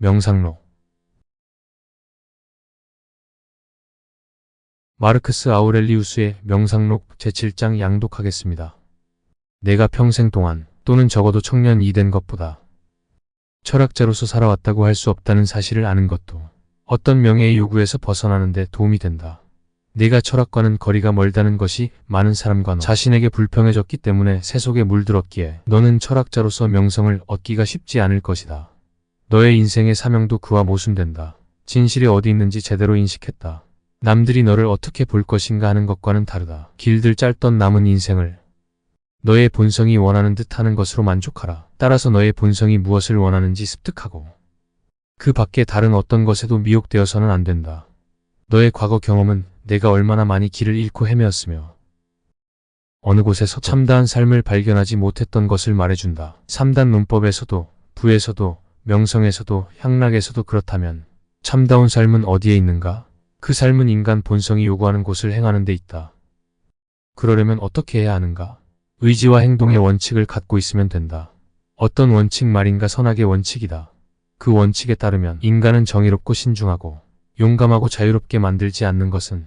명상록. 마르크스 아우렐리우스의 명상록 제7장 양독하겠습니다. 내가 평생 동안 또는 적어도 청년이 된 것보다 철학자로서 살아왔다고 할 수 없다는 사실을 아는 것도 어떤 명예의 요구에서 벗어나는 데 도움이 된다. 내가 철학과는 거리가 멀다는 것이 많은 사람과 너 자신에게 불평해졌기 때문에 세속에 물들었기에 너는 철학자로서 명성을 얻기가 쉽지 않을 것이다. 너의 인생의 사명도 그와 모순된다. 진실이 어디 있는지 제대로 인식했다. 남들이 너를 어떻게 볼 것인가 하는 것과는 다르다. 길들 짧던 남은 인생을 너의 본성이 원하는 듯 하는 것으로 만족하라. 따라서 너의 본성이 무엇을 원하는지 습득하고 그 밖에 다른 어떤 것에도 미혹되어서는 안 된다. 너의 과거 경험은 내가 얼마나 많이 길을 잃고 헤매었으며 어느 곳에서 참다한 삶을 발견하지 못했던 것을 말해준다. 3단 논법에서도 부에서도 명성에서도 향락에서도 그렇다면 참다운 삶은 어디에 있는가? 그 삶은 인간 본성이 요구하는 곳을 행하는 데 있다. 그러려면 어떻게 해야 하는가? 의지와 행동의 원칙을 갖고 있으면 된다. 어떤 원칙 말인가? 선악의 원칙이다. 그 원칙에 따르면 인간은 정의롭고 신중하고 용감하고 자유롭게 만들지 않는 것은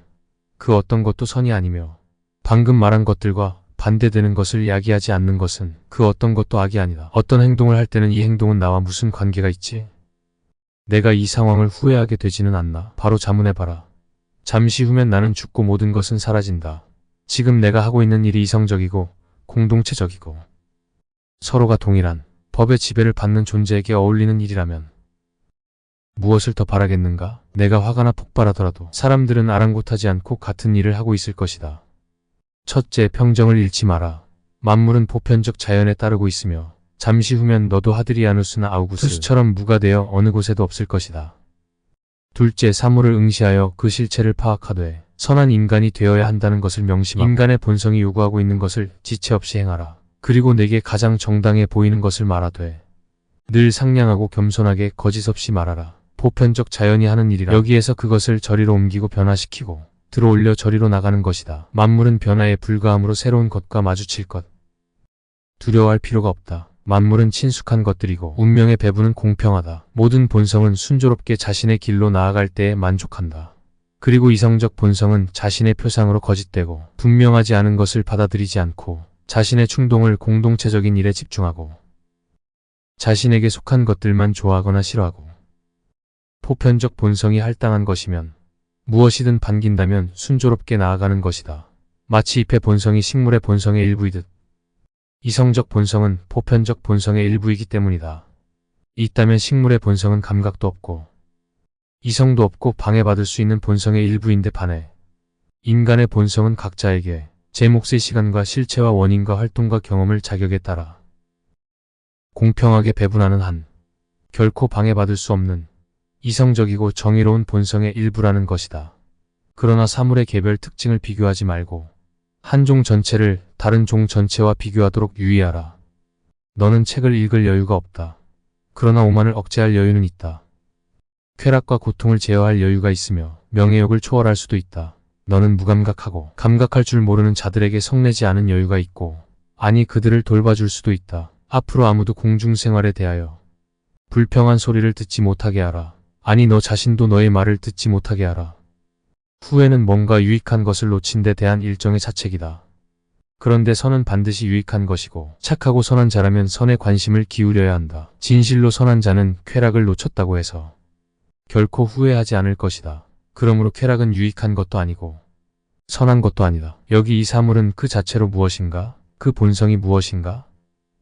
그 어떤 것도 선이 아니며 방금 말한 것들과 반대되는 것을 야기하지 않는 것은 그 어떤 것도 악이 아니다. 어떤 행동을 할 때는 이 행동은 나와 무슨 관계가 있지? 내가 이 상황을 후회하게 되지는 않나? 바로 자문해봐라. 잠시 후면 나는 죽고 모든 것은 사라진다. 지금 내가 하고 있는 일이 이성적이고 공동체적이고 서로가 동일한 법의 지배를 받는 존재에게 어울리는 일이라면 무엇을 더 바라겠는가? 내가 화가 폭발하더라도 사람들은 아랑곳하지 않고 같은 일을 하고 있을 것이다. 첫째, 평정을 잃지 마라. 만물은 보편적 자연에 따르고 있으며 잠시 후면 너도 하드리아누스나 아우구스처럼 무가 되어 어느 곳에도 없을 것이다. 둘째, 사물을 응시하여 그 실체를 파악하되 선한 인간이 되어야 한다는 것을 명심하고 인간의 본성이 요구하고 있는 것을 지체 없이 행하라. 그리고 내게 가장 정당해 보이는 것을 말하되 늘 상냥하고 겸손하게 거짓 없이 말하라. 보편적 자연이 하는 일이라 여기에서 그것을 저리로 옮기고 변화시키고 들어올려 저리로 나가는 것이다. 만물은 변화에 불과함으로 새로운 것과 마주칠 것. 두려워할 필요가 없다. 만물은 친숙한 것들이고 운명의 배분은 공평하다. 모든 본성은 순조롭게 자신의 길로 나아갈 때에 만족한다. 그리고 이성적 본성은 자신의 표상으로 거짓되고 분명하지 않은 것을 받아들이지 않고 자신의 충동을 공동체적인 일에 집중하고 자신에게 속한 것들만 좋아하거나 싫어하고 보편적 본성이 할당한 것이면 무엇이든 반긴다면 순조롭게 나아가는 것이다. 마치 잎의 본성이 식물의 본성의 일부이듯 이성적 본성은 보편적 본성의 일부이기 때문이다. 있다면 식물의 본성은 감각도 없고 이성도 없고 방해받을 수 있는 본성의 일부인데 반해 인간의 본성은 각자에게 제 몫의 시간과 실체와 원인과 활동과 경험을 자격에 따라 공평하게 배분하는 한 결코 방해받을 수 없는 이성적이고 정의로운 본성의 일부라는 것이다. 그러나 사물의 개별 특징을 비교하지 말고 한 종 전체를 다른 종 전체와 비교하도록 유의하라. 너는 책을 읽을 여유가 없다. 그러나 오만을 억제할 여유는 있다. 쾌락과 고통을 제어할 여유가 있으며 명예욕을 초월할 수도 있다. 너는 무감각하고 감각할 줄 모르는 자들에게 성내지 않은 여유가 있고 아니 그들을 돌봐줄 수도 있다. 앞으로 아무도 공중생활에 대하여 불평한 소리를 듣지 못하게 하라. 아니 너 자신도 너의 말을 듣지 못하게 하라. 후회는 뭔가 유익한 것을 놓친 데 대한 일종의 자책이다. 그런데 선은 반드시 유익한 것이고 착하고 선한 자라면 선에 관심을 기울여야 한다. 진실로 선한 자는 쾌락을 놓쳤다고 해서 결코 후회하지 않을 것이다. 그러므로 쾌락은 유익한 것도 아니고 선한 것도 아니다. 여기 이 사물은 그 자체로 무엇인가? 그 본성이 무엇인가?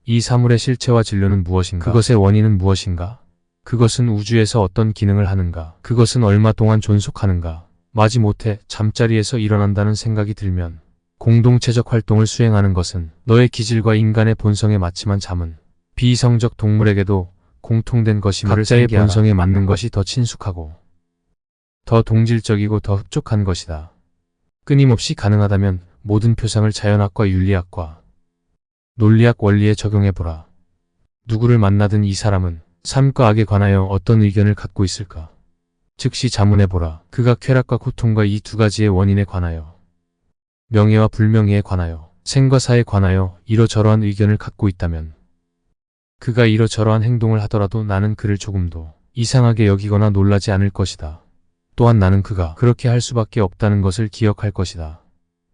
이 사물의 실체와 진료는 무엇인가? 그것의 원인은 무엇인가? 그것은 우주에서 어떤 기능을 하는가? 그것은 얼마 동안 존속하는가? 마지못해 잠자리에서 일어난다는 생각이 들면 공동체적 활동을 수행하는 것은 너의 기질과 인간의 본성에 맞지만 잠은 비이성적 동물에게도 공통된 것이며 각자의 본성에 맞는 것이 더 친숙하고 더 동질적이고 더 흡족한 것이다. 끊임없이 가능하다면 모든 표상을 자연학과 윤리학과 논리학 원리에 적용해보라. 누구를 만나든 이 사람은 삶과 악에 관하여 어떤 의견을 갖고 있을까? 즉시 자문해보라. 그가 쾌락과 고통과 이 두 가지의 원인에 관하여 명예와 불명예에 관하여 생과 사에 관하여 이러저러한 의견을 갖고 있다면 그가 이러저러한 행동을 하더라도 나는 그를 조금도 이상하게 여기거나 놀라지 않을 것이다. 또한 나는 그가 그렇게 할 수밖에 없다는 것을 기억할 것이다.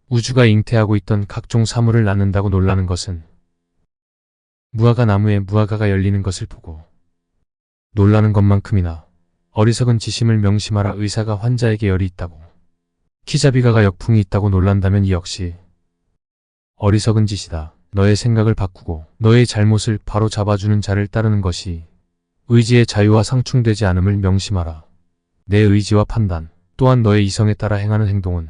우주가 잉태하고 있던 각종 사물을 낳는다고 놀라는 것은 무화과 나무에 무화과가 열리는 것을 보고 놀라는 것만큼이나 어리석은 지심을 명심하라. 의사가 환자에게 열이 있다고, 키자비가가 역풍이 있다고 놀란다면 이 역시 어리석은 짓이다. 너의 생각을 바꾸고 너의 잘못을 바로 잡아주는 자를 따르는 것이 의지의 자유와 상충되지 않음을 명심하라. 내 의지와 판단, 또한 너의 이성에 따라 행하는 행동은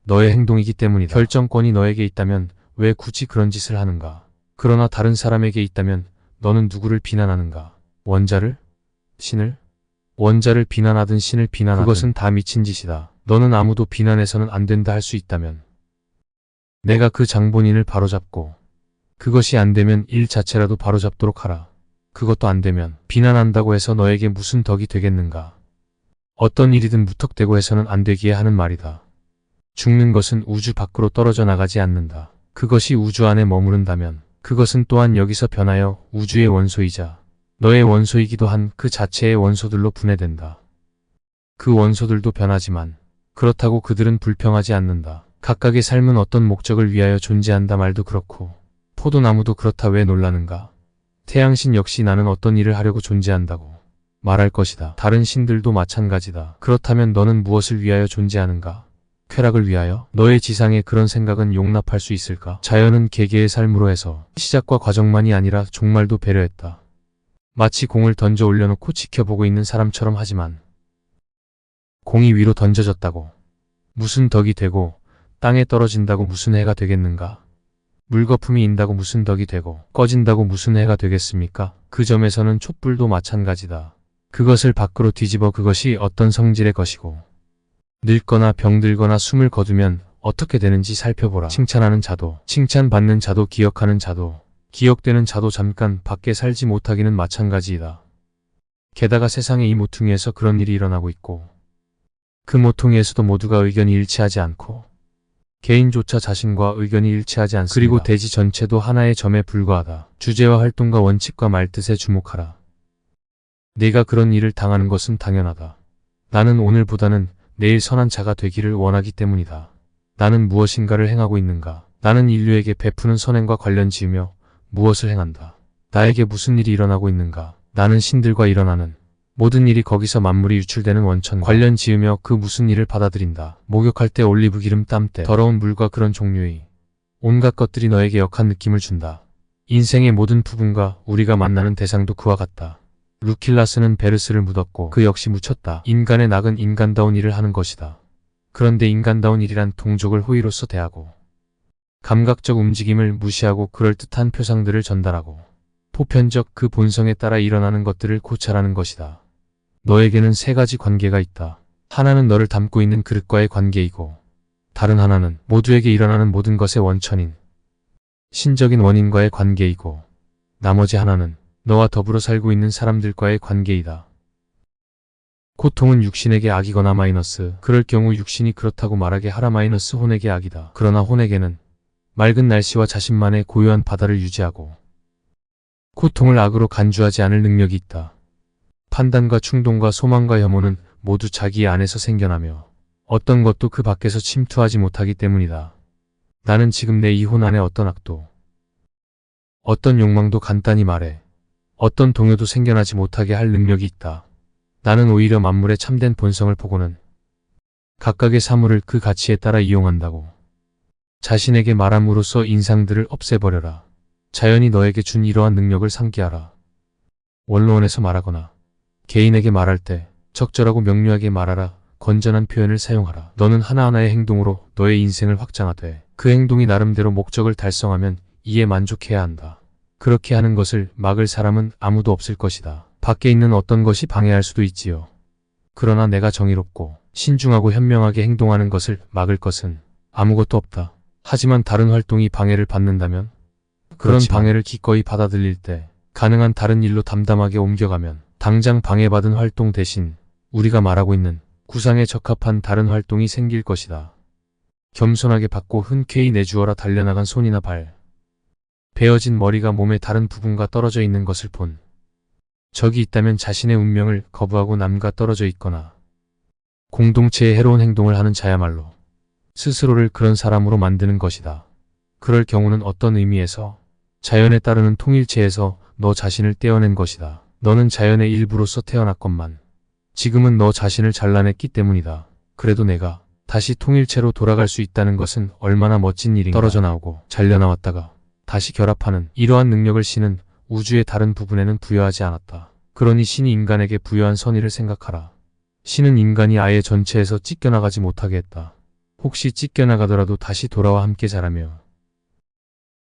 너의 행동이기 때문이다. 결정권이 너에게 있다면 왜 굳이 그런 짓을 하는가? 그러나 다른 사람에게 있다면 너는 누구를 비난하는가? 원자를? 신을? 원자를 비난하든 신을 비난하든 그것은 다 미친 짓이다. 너는 아무도 비난해서는 안 된다 할 수 있다면 내가 그 장본인을 바로잡고, 그것이 안 되면 일 자체라도 바로잡도록 하라. 그것도 안 되면 비난한다고 해서 너에게 무슨 덕이 되겠는가? 어떤 일이든 무턱대고 해서는 안 되기에 하는 말이다. 죽는 것은 우주 밖으로 떨어져 나가지 않는다. 그것이 우주 안에 머무른다면 그것은 또한 여기서 변하여 우주의 원소이자 너의 원소이기도 한 그 자체의 원소들로 분해된다. 그 원소들도 변하지만 그렇다고 그들은 불평하지 않는다. 각각의 삶은 어떤 목적을 위하여 존재한다 말도 그렇고 포도나무도 그렇다. 왜 놀라는가? 태양신 역시 나는 어떤 일을 하려고 존재한다고 말할 것이다. 다른 신들도 마찬가지다. 그렇다면 너는 무엇을 위하여 존재하는가? 쾌락을 위하여? 너의 지상에 그런 생각은 용납할 수 있을까? 자연은 개개의 삶으로 해서 시작과 과정만이 아니라 종말도 배려했다. 마치 공을 던져 올려놓고 지켜보고 있는 사람처럼. 하지만 공이 위로 던져졌다고 무슨 덕이 되고 땅에 떨어진다고 무슨 해가 되겠는가? 물거품이 인다고 무슨 덕이 되고 꺼진다고 무슨 해가 되겠습니까? 그 점에서는 촛불도 마찬가지다. 그것을 밖으로 뒤집어 그것이 어떤 성질의 것이고 늙거나 병들거나 숨을 거두면 어떻게 되는지 살펴보라. 칭찬하는 자도, 칭찬받는 자도, 기억하는 자도, 기억되는 자도 잠깐 밖에 살지 못하기는 마찬가지이다. 게다가 세상의 이 모퉁이에서 그런 일이 일어나고 있고 그 모퉁이에서도 모두가 의견이 일치하지 않고 개인조차 자신과 의견이 일치하지 않습니다. 그리고 대지 전체도 하나의 점에 불과하다. 주제와 활동과 원칙과 말뜻에 주목하라. 네가 그런 일을 당하는 것은 당연하다. 나는 오늘보다는 내일 선한 자가 되기를 원하기 때문이다. 나는 무엇인가를 행하고 있는가? 나는 인류에게 베푸는 선행과 관련 지으며 무엇을 행한다. 나에게 무슨 일이 일어나고 있는가? 나는 신들과 일어나는 모든 일이 거기서 만물이 유출되는 원천과 관련 지으며 그 무슨 일을 받아들인다. 목욕할 때 올리브 기름 땀 때 더러운 물과 그런 종류의 온갖 것들이 너에게 역한 느낌을 준다. 인생의 모든 부분과 우리가 만나는 대상도 그와 같다. 루킬라스는 베르스를 묻었고 그 역시 묻혔다. 인간의 낙은 인간다운 일을 하는 것이다. 그런데 인간다운 일이란 동족을 호의로서 대하고 감각적 움직임을 무시하고 그럴듯한 표상들을 전달하고 보편적 그 본성에 따라 일어나는 것들을 고찰하는 것이다. 너에게는 세 가지 관계가 있다. 하나는 너를 담고 있는 그릇과의 관계이고 다른 하나는 모두에게 일어나는 모든 것의 원천인 신적인 원인과의 관계이고 나머지 하나는 너와 더불어 살고 있는 사람들과의 관계이다. 고통은 육신에게 악이거나 마이너스, 그럴 경우 육신이 그렇다고 말하게 하라. 마이너스 혼에게 악이다. 그러나 혼에게는 맑은 날씨와 자신만의 고요한 바다를 유지하고 고통을 악으로 간주하지 않을 능력이 있다. 판단과 충동과 소망과 혐오는 모두 자기 안에서 생겨나며 어떤 것도 그 밖에서 침투하지 못하기 때문이다. 나는 지금 내 이 혼 안에 어떤 악도, 어떤 욕망도, 간단히 말해 어떤 동요도 생겨나지 못하게 할 능력이 있다. 나는 오히려 만물의 참된 본성을 보고는 각각의 사물을 그 가치에 따라 이용한다고 자신에게 말함으로써 인상들을 없애버려라. 자연이 너에게 준 이러한 능력을 상기하라. 원로원에서 말하거나 개인에게 말할 때 적절하고 명료하게 말하라. 건전한 표현을 사용하라. 너는 하나하나의 행동으로 너의 인생을 확장하되 그 행동이 나름대로 목적을 달성하면 이에 만족해야 한다. 그렇게 하는 것을 막을 사람은 아무도 없을 것이다. 밖에 있는 어떤 것이 방해할 수도 있지요. 그러나 내가 정의롭고 신중하고 현명하게 행동하는 것을 막을 것은 아무것도 없다. 하지만 다른 활동이 방해를 받는다면 그런 방해를 기꺼이 받아들일 때 가능한 다른 일로 담담하게 옮겨가면 당장 방해받은 활동 대신 우리가 말하고 있는 구상에 적합한 다른 활동이 생길 것이다. 겸손하게 받고 흔쾌히 내주어라. 달려나간 손이나 발, 베어진 머리가 몸의 다른 부분과 떨어져 있는 것을 본 적이 있다면 자신의 운명을 거부하고 남과 떨어져 있거나 공동체에 해로운 행동을 하는 자야말로 스스로를 그런 사람으로 만드는 것이다. 그럴 경우는 어떤 의미에서 자연에 따르는 통일체에서 너 자신을 떼어낸 것이다. 너는 자연의 일부로서 태어났건만 지금은 너 자신을 잘라냈기 때문이다. 그래도 내가 다시 통일체로 돌아갈 수 있다는 것은 얼마나 멋진 일인가. 떨어져 나오고 잘려 나왔다가 다시 결합하는 이러한 능력을 신은 우주의 다른 부분에는 부여하지 않았다. 그러니 신이 인간에게 부여한 선의를 생각하라. 신은 인간이 아예 전체에서 찢겨나가지 못하게 했다. 혹시 찢겨나가더라도 다시 돌아와 함께 자라며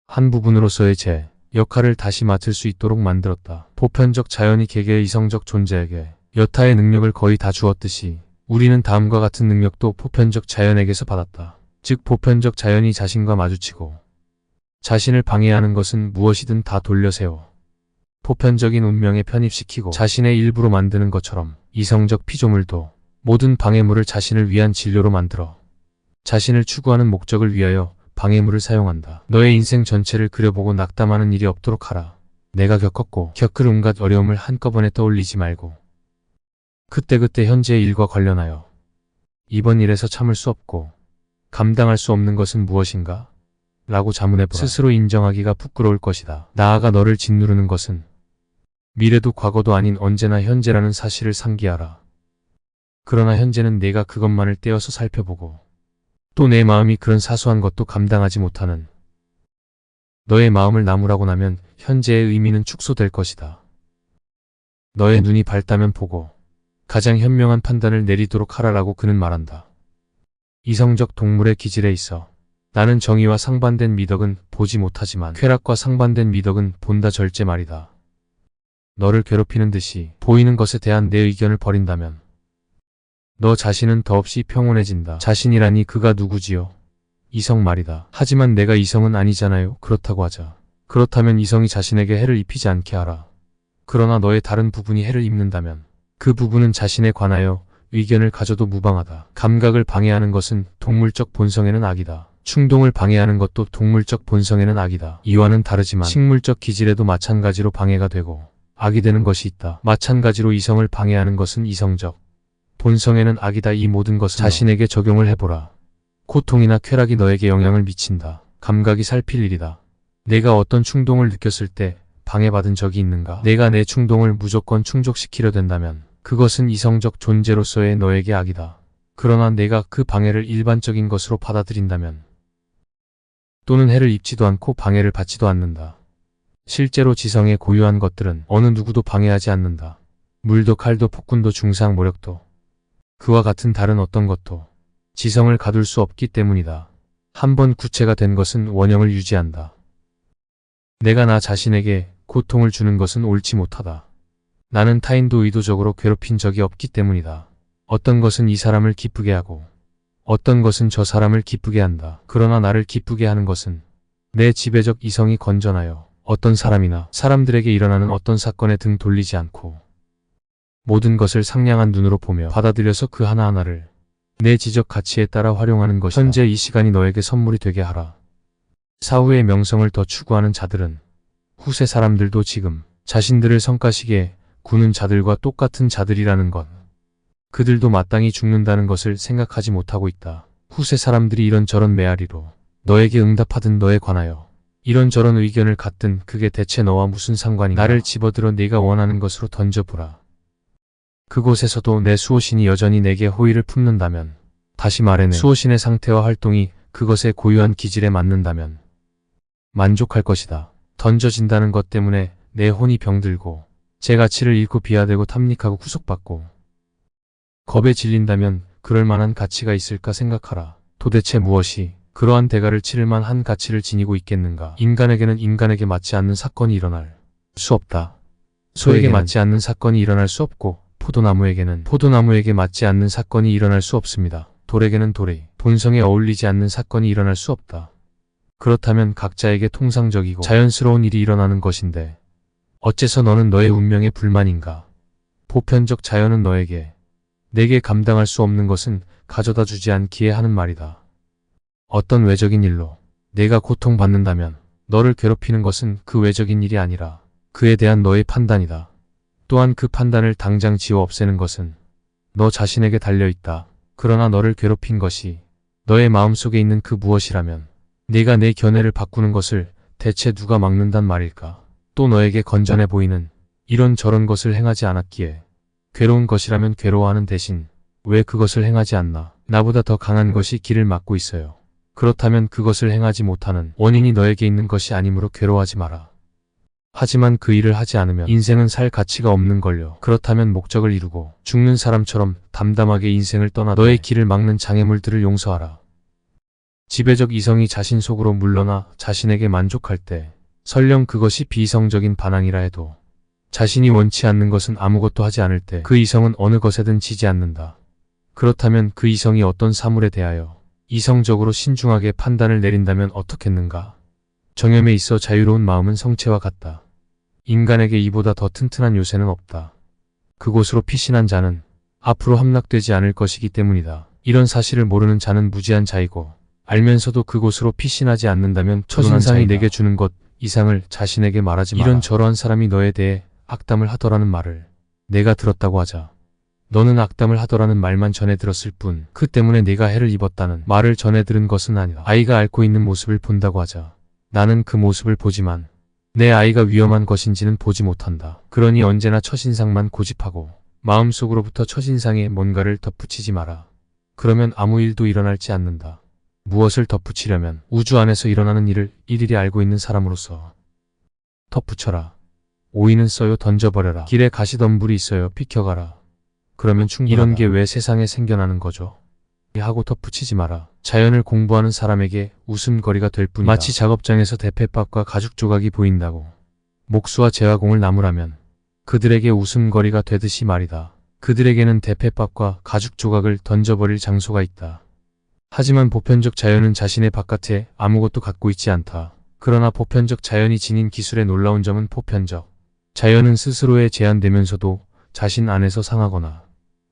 한 부분으로서의 제 역할을 다시 맡을 수 있도록 만들었다. 보편적 자연이 개개의 이성적 존재에게 여타의 능력을 거의 다 주었듯이 우리는 다음과 같은 능력도 보편적 자연에게서 받았다. 즉 보편적 자연이 자신과 마주치고 자신을 방해하는 것은 무엇이든 다 돌려세워 보편적인 운명에 편입시키고 자신의 일부로 만드는 것처럼 이성적 피조물도 모든 방해물을 자신을 위한 진료로 만들어 자신을 추구하는 목적을 위하여 방해물을 사용한다. 너의 인생 전체를 그려보고 낙담하는 일이 없도록 하라. 내가 겪었고 겪을 온갖 어려움을 한꺼번에 떠올리지 말고 그때그때 현재의 일과 관련하여 이번 일에서 참을 수 없고 감당할 수 없는 것은 무엇인가? 라고 자문해보라. 스스로 인정하기가 부끄러울 것이다. 나아가 너를 짓누르는 것은 미래도 과거도 아닌 언제나 현재라는 사실을 상기하라. 그러나 현재는 내가 그것만을 떼어서 살펴보고 또 내 마음이 그런 사소한 것도 감당하지 못하는 너의 마음을 나무라고 나면 현재의 의미는 축소될 것이다. 너의 눈이 밝다면 보고 가장 현명한 판단을 내리도록 하라라고 그는 말한다. 이성적 동물의 기질에 있어 나는 정의와 상반된 미덕은 보지 못하지만 쾌락과 상반된 미덕은 본다 절제 말이다. 너를 괴롭히는 듯이 보이는 것에 대한 내 의견을 버린다면 너 자신은 더없이 평온해진다. 자신이라니 그가 누구지요? 이성 말이다. 하지만 내가 이성은 아니잖아요. 그렇다고 하자. 그렇다면 이성이 자신에게 해를 입히지 않게 하라. 그러나 너의 다른 부분이 해를 입는다면 그 부분은 자신에 관하여 의견을 가져도 무방하다. 감각을 방해하는 것은 동물적 본성에는 악이다. 충동을 방해하는 것도 동물적 본성에는 악이다. 이와는 다르지만 식물적 기질에도 마찬가지로 방해가 되고 악이 되는 것이 있다. 마찬가지로 이성을 방해하는 것은 이성적 본성에는 악이다. 이 모든 것을 자신에게 적용을 해보라. 고통이나 쾌락이 너에게 영향을 미친다. 감각이 살필 일이다. 내가 어떤 충동을 느꼈을 때 방해받은 적이 있는가? 내가 내 충동을 무조건 충족시키려 된다면 그것은 이성적 존재로서의 너에게 악이다. 그러나 내가 그 방해를 일반적인 것으로 받아들인다면 또는 해를 입지도 않고 방해를 받지도 않는다. 실제로 지성에 고유한 것들은 어느 누구도 방해하지 않는다. 물도 칼도 폭군도 중상 모력도 그와 같은 다른 어떤 것도 지성을 가둘 수 없기 때문이다. 한번 구체가 된 것은 원형을 유지한다. 내가 나 자신에게 고통을 주는 것은 옳지 못하다. 나는 타인도 의도적으로 괴롭힌 적이 없기 때문이다. 어떤 것은 이 사람을 기쁘게 하고 어떤 것은 저 사람을 기쁘게 한다. 그러나 나를 기쁘게 하는 것은 내 지배적 이성이 건전하여 어떤 사람이나 사람들에게 일어나는 어떤 사건에 등 돌리지 않고 모든 것을 상냥한 눈으로 보며 받아들여서 그 하나하나를 내 지적 가치에 따라 활용하는 것이다. 현재 이 시간이 너에게 선물이 되게 하라. 사후의 명성을 더 추구하는 자들은 후세 사람들도 지금 자신들을 성가시게 구는 자들과 똑같은 자들이라는 것. 그들도 마땅히 죽는다는 것을 생각하지 못하고 있다. 후세 사람들이 이런저런 메아리로 너에게 응답하든 너에 관하여 이런저런 의견을 갖든 그게 대체 너와 무슨 상관인가? 나를 집어들어 네가 원하는 것으로 던져보라. 그곳에서도 내 수호신이 여전히 내게 호의를 품는다면, 다시 말해 내 수호신의 상태와 활동이 그것의 고유한 기질에 맞는다면 만족할 것이다. 던져진다는 것 때문에 내 혼이 병들고 제 가치를 잃고 비하되고 탐닉하고 구속받고 겁에 질린다면 그럴 만한 가치가 있을까 생각하라. 도대체 무엇이 그러한 대가를 치를 만한 가치를 지니고 있겠는가? 인간에게는 인간에게 맞지 않는 사건이 일어날 수 없다. 소에게 맞지 않는 사건이 일어날 수 없고 포도나무에게는 포도나무에게 맞지 않는 사건이 일어날 수 없습니다. 돌에게는 돌의 본성에 어울리지 않는 사건이 일어날 수 없다. 그렇다면 각자에게 통상적이고 자연스러운 일이 일어나는 것인데 어째서 너는 너의 운명에 불만인가? 보편적 자연은 너에게 내게 감당할 수 없는 것은 가져다 주지 않기에 하는 말이다. 어떤 외적인 일로 내가 고통받는다면 너를 괴롭히는 것은 그 외적인 일이 아니라 그에 대한 너의 판단이다. 또한 그 판단을 당장 지워 없애는 것은 너 자신에게 달려있다. 그러나 너를 괴롭힌 것이 너의 마음속에 있는 그 무엇이라면 네가 내 견해를 바꾸는 것을 대체 누가 막는단 말일까? 또 너에게 건전해 보이는 이런저런 것을 행하지 않았기에 괴로운 것이라면 괴로워하는 대신 왜 그것을 행하지 않나? 나보다 더 강한 것이 길을 막고 있어요. 그렇다면 그것을 행하지 못하는 원인이 너에게 있는 것이 아니므로 괴로워하지 마라. 하지만 그 일을 하지 않으면 인생은 살 가치가 없는 걸요. 그렇다면 목적을 이루고 죽는 사람처럼 담담하게 인생을 떠나 너의 길을 막는 장애물들을 용서하라. 지배적 이성이 자신 속으로 물러나 자신에게 만족할 때 설령 그것이 비이성적인 반항이라 해도 자신이 원치 않는 것은 아무것도 하지 않을 때 그 이성은 어느 것에든 지지 않는다. 그렇다면 그 이성이 어떤 사물에 대하여 이성적으로 신중하게 판단을 내린다면 어떻겠는가? 정염에 있어 자유로운 마음은 성체와 같다. 인간에게 이보다 더 튼튼한 요새는 없다. 그곳으로 피신한 자는 앞으로 함락되지 않을 것이기 때문이다. 이런 사실을 모르는 자는 무지한 자이고 알면서도 그곳으로 피신하지 않는다면 첫인상이 내게 주는 것 이상을 자신에게 말하지 마라. 이런저러한 사람이 너에 대해 악담을 하더라는 말을 내가 들었다고 하자. 너는 악담을 하더라는 말만 전해 들었을 뿐 그 때문에 네가 해를 입었다는 말을 전해 들은 것은 아니다. 아이가 앓고 있는 모습을 본다고 하자. 나는 그 모습을 보지만 내 아이가 위험한 것인지는 보지 못한다. 그러니 언제나 첫인상만 고집하고 마음속으로부터 첫인상에 뭔가를 덧붙이지 마라. 그러면 아무 일도 일어나지 않는다. 무엇을 덧붙이려면 우주 안에서 일어나는 일을 일일이 알고 있는 사람으로서 덧붙여라. 오이는 써요 던져버려라. 길에 가시덤불이 있어요 비켜가라. 그러면 충분하다. 이런 게 왜 세상에 생겨나는 거죠? 하고 덧붙이지 마라. 자연을 공부하는 사람에게 웃음거리가 될 뿐이다. 마치 작업장에서 대패밥과 가죽 조각이 보인다고 목수와 제화공을 나무라면 그들에게 웃음거리가 되듯이 말이다. 그들에게는 대패밥과 가죽 조각을 던져버릴 장소가 있다. 하지만 보편적 자연은 자신의 바깥에 아무것도 갖고 있지 않다. 그러나 보편적 자연이 지닌 기술의 놀라운 점은 보편적 자연은 스스로에 제한되면서도 자신 안에서 상하거나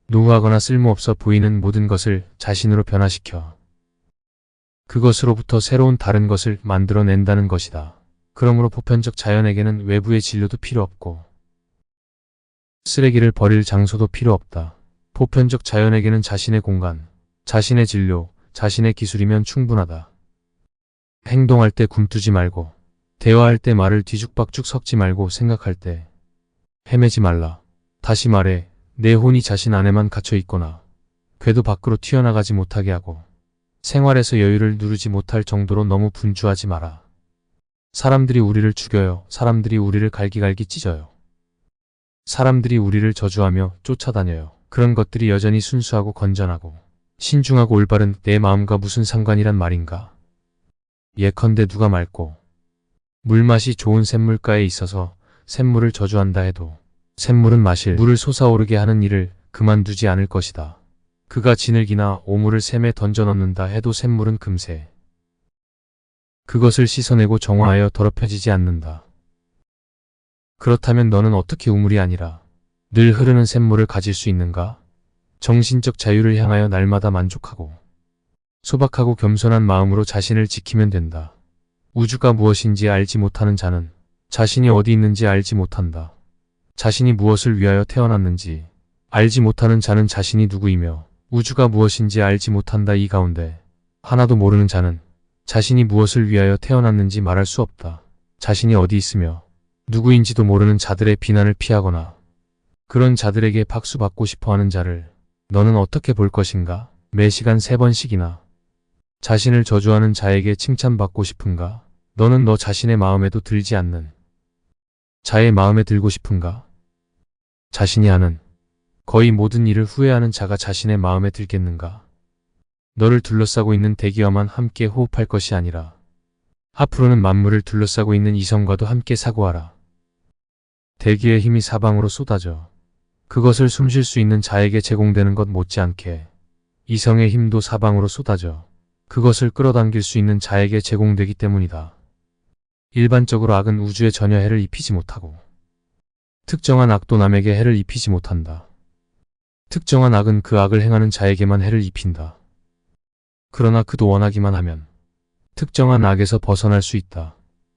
노후하거나 쓸모없어 보이는 모든 것을 자신으로 변화시켜 그것으로부터 새로운 다른 것을 만들어낸다는 것이다. 그러므로 보편적 자연에게는 외부의 진료도 필요 없고 쓰레기를 버릴 장소도 필요 없다. 보편적 자연에게는 자신의 공간, 자신의 진료, 자신의 기술이면 충분하다. 행동할 때 굼뜨지 말고 대화할 때 말을 뒤죽박죽 섞지 말고 생각할 때 헤매지 말라. 다시 말해 내 혼이 자신 안에만 갇혀 있거나 궤도 밖으로 튀어나가지 못하게 하고 생활에서 여유를 누르지 못할 정도로 너무 분주하지 마라. 사람들이 우리를 죽여요. 사람들이 우리를 갈기갈기 찢어요. 사람들이 우리를 저주하며 쫓아다녀요. 그런 것들이 여전히 순수하고 건전하고 신중하고 올바른 내 마음과 무슨 상관이란 말인가? 예컨대 누가 맑고 물맛이 좋은 샘물가에 있어서 샘물을 저주한다 해도 샘물은 마실 물을 솟아오르게 하는 일을 그만두지 않을 것이다. 그가 진흙이나 오물을 샘에 던져 넣는다 해도 샘물은 금세 그것을 씻어내고 정화하여 더럽혀지지 않는다. 그렇다면 너는 어떻게 우물이 아니라 늘 흐르는 샘물을 가질 수 있는가? 정신적 자유를 향하여 날마다 만족하고 소박하고 겸손한 마음으로 자신을 지키면 된다. 우주가 무엇인지 알지 못하는 자는 자신이 어디 있는지 알지 못한다. 자신이 무엇을 위하여 태어났는지 알지 못하는 자는 자신이 누구이며 우주가 무엇인지 알지 못한다. 이 가운데 하나도 모르는 자는 자신이 무엇을 위하여 태어났는지 말할 수 없다. 자신이 어디 있으며 누구인지도 모르는 자들의 비난을 피하거나 그런 자들에게 박수받고 싶어하는 자를 너는 어떻게 볼 것인가? 매 시간 3번씩이나 자신을 저주하는 자에게 칭찬받고 싶은가? 너는 너 자신의 마음에도 들지 않는 자의 마음에 들고 싶은가? 자신이 하는 거의 모든 일을 후회하는 자가 자신의 마음에 들겠는가? 너를 둘러싸고 있는 대기와만 함께 호흡할 것이 아니라 앞으로는 만물을 둘러싸고 있는 이성과도 함께 사고하라. 대기의 힘이 사방으로 쏟아져 그것을 숨쉴 수 있는 자에게 제공되는 것 못지않게 이성의 힘도 사방으로 쏟아져 그것을 끌어당길 수 있는 자에게 제공되기 때문이다. 일반적으로 악은 우주에 전혀 해를 입히지 못하고 특정한 악도 남에게 해를 입히지 못한다. 특정한 악은 그 악을 행하는 자에게만 해를 입힌다. 그러나 그도 원하기만 하면 특정한 악에서 벗어날 수 있다.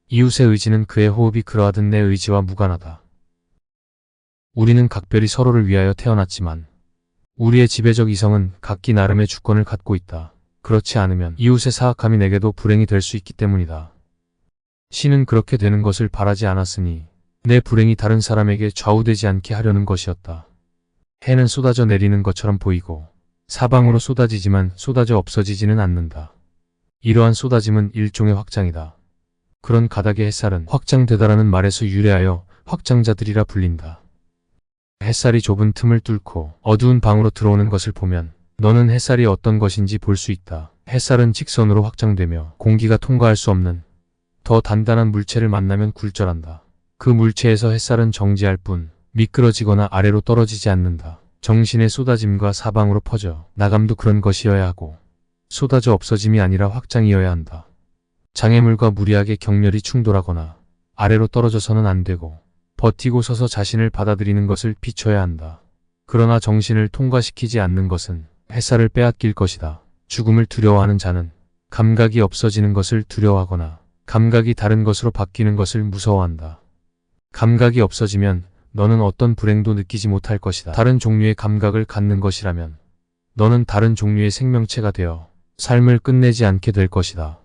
이웃의 의지는 그의 호흡이 그러하듯 내 의지와 무관하다. 우리는 각별히 서로를 위하여 태어났지만 우리의 지배적 이성은 각기 나름의 주권을 갖고 있다. 그렇지 않으면 이웃의 사악함이 내게도 불행이 될 수 있기 때문이다. 신은 그렇게 되는 것을 바라지 않았으니 내 불행이 다른 사람에게 좌우되지 않게 하려는 것이었다. 해는 쏟아져 내리는 것처럼 보이고 사방으로 쏟아지지만 쏟아져 없어지지는 않는다. 이러한 쏟아짐은 일종의 확장이다. 그런 가닥의 햇살은 확장되다라는 말에서 유래하여 확장자들이라 불린다. 햇살이 좁은 틈을 뚫고 어두운 방으로 들어오는 것을 보면 너는 햇살이 어떤 것인지 볼 수 있다. 햇살은 직선으로 확장되며 공기가 통과할 수 없는 더 단단한 물체를 만나면 굴절한다. 그 물체에서 햇살은 정지할 뿐 미끄러지거나 아래로 떨어지지 않는다. 정신의 쏟아짐과 사방으로 퍼져 나감도 그런 것이어야 하고 쏟아져 없어짐이 아니라 확장이어야 한다. 장애물과 무리하게 격렬히 충돌하거나 아래로 떨어져서는 안 되고 버티고 서서 자신을 받아들이는 것을 비춰야 한다. 그러나 정신을 통과시키지 않는 것은 햇살을 빼앗길 것이다. 죽음을 두려워하는 자는 감각이 없어지는 것을 두려워하거나 감각이 다른 것으로 바뀌는 것을 무서워한다. 감각이 없어지면 너는 어떤 불행도 느끼지 못할 것이다. 다른 종류의 감각을 갖는 것이라면 너는 다른 종류의 생명체가 되어 삶을 끝내지 않게 될 것이다.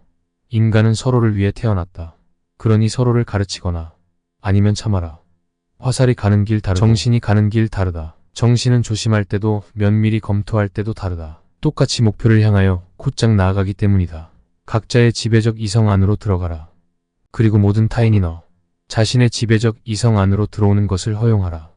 인간은 서로를 위해 태어났다. 그러니 서로를 가르치거나 아니면 참아라. 화살이 가는 길 다르고 정신이 가는 길 다르다. 정신은 조심할 때도 면밀히 검토할 때도 다르다. 똑같이 목표를 향하여 곧장 나아가기 때문이다. 각자의 지배적 이성 안으로 들어가라. 그리고 모든 타인이 너 자신의 지배적 이성 안으로 들어오는 것을 허용하라.